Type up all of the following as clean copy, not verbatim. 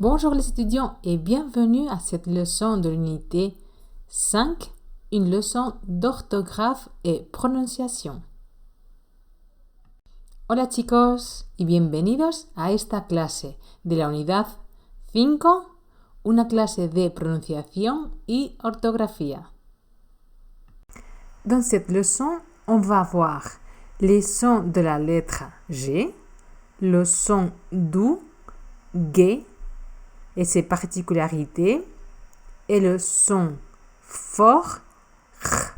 Bonjour les étudiants et bienvenue à cette leçon de l'unité 5, une leçon d'orthographe et pronunciación. Hola chicos y bienvenidos a esta clase de la unidad 5, una clase de pronunciación y ortografía. Dans cette leçon, on va voir les sons de la lettre G, le son doux, G, et ses particularités, et le son fort, R.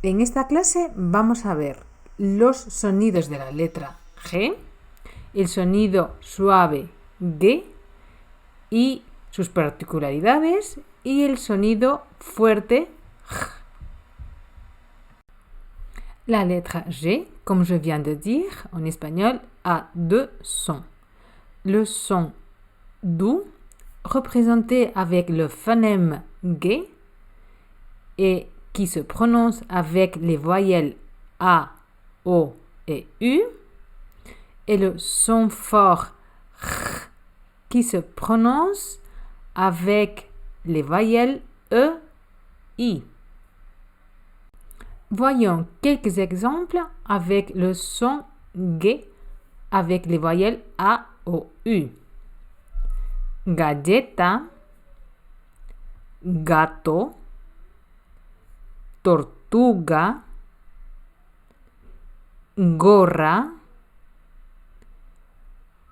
En esta clase vamos a ver los sonidos de la letra G, el sonido suave G y sus particularidades, y el sonido fuerte R. La letra G, comme je viens de dire en espagnol, a deux sons. Le son doux, représenté avec le phonème G et qui se prononce avec les voyelles A, O et U, et le son fort R qui se prononce avec les voyelles E, I. Voyons quelques exemples avec le son G avec les voyelles A, O, U. Galleta, gato, tortuga, gorra,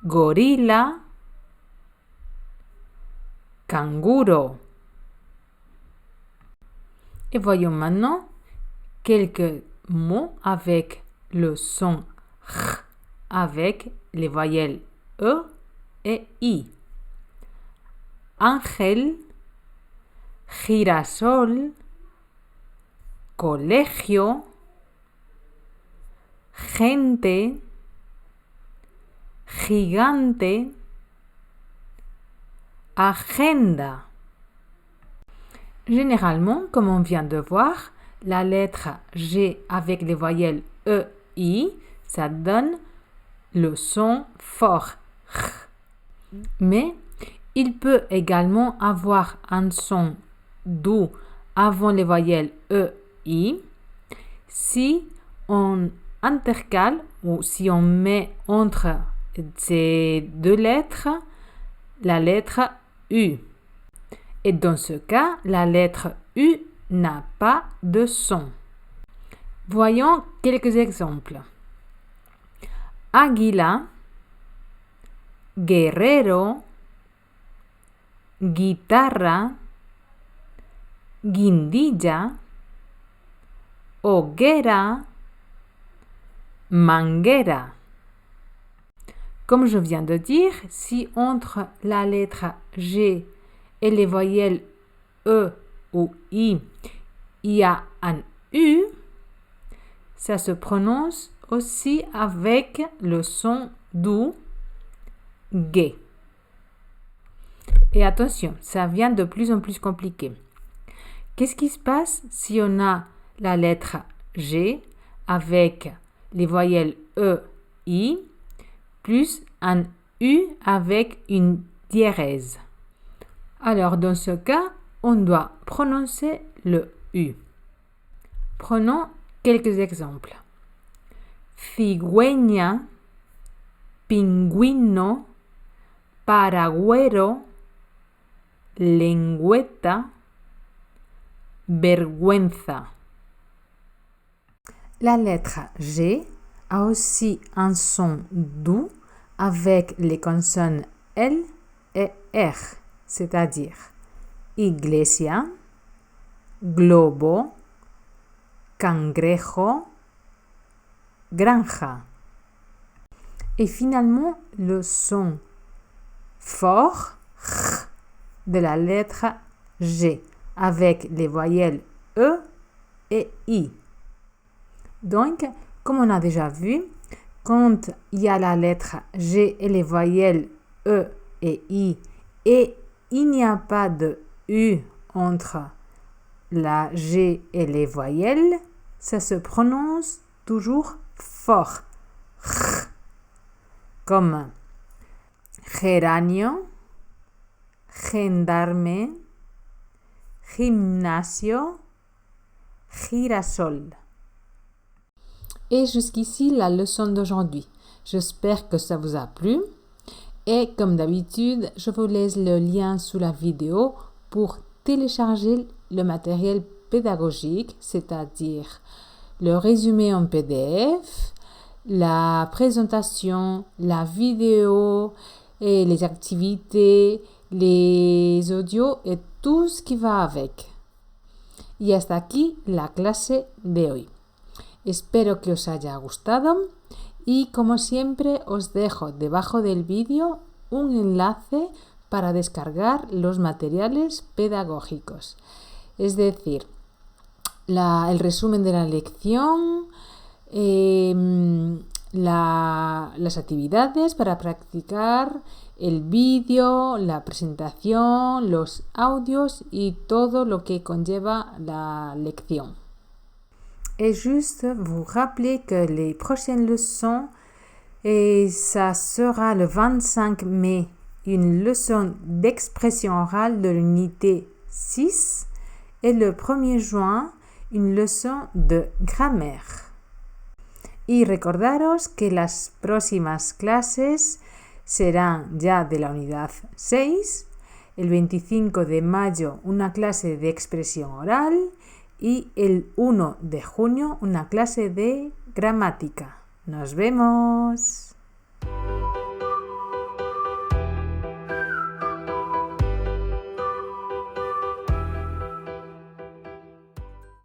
gorila, canguro. Et voyons maintenant quelques mots avec le son R avec les voyelles E et I. Ángel, girasol, colegio, gente, gigante, agenda. Généralement, comme on vient de voir, la lettre G avec les voyelles E, I, ça donne le son fort R. Mais il peut également avoir un son doux avant les voyelles E, I si on intercale ou si on met entre ces deux lettres la lettre U. Et dans ce cas, la lettre U n'a pas de son. Voyons quelques exemples. Águila, guerrero, guitarra, guindilla, hoguera, manguera. Comme je viens de dire, si entre la lettre G et les voyelles E ou I, il y a un U, ça se prononce aussi avec le son doux G. Et attention, ça vient de plus en plus compliqué. Qu'est-ce qui se passe si on a la lettre G avec les voyelles E, I, plus un U avec une diérèse? Alors, dans ce cas, on doit prononcer le U. Prenons quelques exemples. Cigüeña, pingüino, paragüero, lengüeta, vergüenza. La lettre G a aussi un son doux avec les consonnes L et R, c'est-à-dire iglesia, globo, cangrejo, granja. Et finalement, le son fort R de la lettre G avec les voyelles E et I. Donc, comme on a déjà vu, quand il y a la lettre G et les voyelles E et I et il n'y a pas de U entre la G et les voyelles, ça se prononce toujours fort. Comme geranio, gendarme, gimnasio, girasol. Et jusqu'ici la leçon d'aujourd'hui. J'espère que ça vous a plu. Et comme d'habitude, je vous laisse le lien sous la vidéo pour télécharger le matériel pédagogique, c'est-à-dire le résumé en PDF, la présentation, la vidéo et les activités, les audios et tout ce qui va avec. Y hasta aquí la clase de hoy. Espero que os haya gustado y como siempre os dejo debajo del vídeo un enlace para descargar los materiales pedagógicos. Es decir, el resumen de la lección, las actividades para practicar, el vídeo, la presentación, los audios y todo lo que conlleva la lección. Et juste vous rappeler que les prochaines leçons, ça sera le 25 mai, une leçon d'expression orale de l'unité 6 et le 1er juin, une leçon de grammaire. Y recordaros que las próximas clases serán ya de la unidad 6, el 25 de mayo una clase de expresión oral y el 1 de junio una clase de gramática. ¡Nos vemos!